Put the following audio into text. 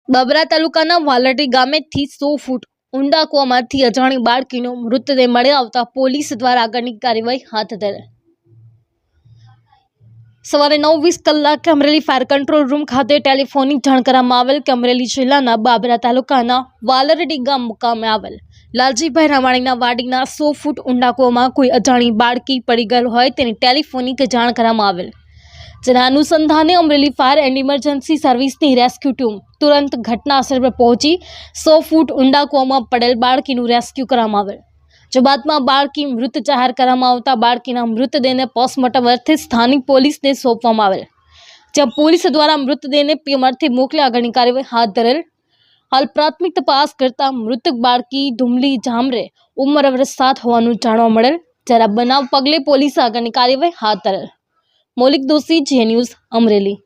બાબરા તાલુકાના વાલડી ગામેથી 100 ફૂટ ઊંડા કૂવામાંથી અજાણી બાળકીનો મૃતદેહ મળી આવતા પોલીસ દ્વારા આગળની કાર્યવાહી હાથ ધરી। સવારે 9:20 કલાકે અમરેલી ફાયર કંટ્રોલ રૂમ ખાતે ટેલિફોનિક જાણ કરવામાં આવેલ કે અમરેલી જિલ્લાના બાબરા તાલુકાના વાલરડી ગામ મુકામે આવેલ લાલજીભાઈ રામાણીના વાડીના 100 ફૂટ ઊંડા કૂવામાં કોઈ અજાણી બાળકી પડી ગયેલ હોય તેની ટેલિફોનિક જાણ કરવામાં આવેલ। જેના અનુસંધાને અમરેલી ફાયર એન્ડ ઇમરજન્સી સર્વિસની રેસ્ક્યુ ટીમ तुरंत घटना स्थल पर पहुंची 100 फूट ऊंडा कुआं पड़ेल बाळकीનું रेस्क्यू કરવામાં આવેલ। जो બાદમાં બાળકી મૃત જાહેર કરવામાં આવતા બાળકીના મૃતદેહને પોસ્ટમોર્ટમ અર્થે સ્થાનિક પોલીસને સોંપવામાં આવેલ, જ્યાં પોલીસ દ્વારા મૃતદેહને પીએમ અર્થે મોકલી આગળની કાર્યવાહી હાથ ધરેલ। હાલ પ્રાથમિક તપાસ કરતા મૃતક બાળકી ધુમલી જામરે ઉંમર વર્ષ 7 હોવાનું જાણવા મળેલ, જ્યારે બનાવ પગલે પોલીસે આગળની કાર્યવાહી હાથ ધરેલ। મૌલિક દોશી, જે ન્યૂઝ, અમરેલી।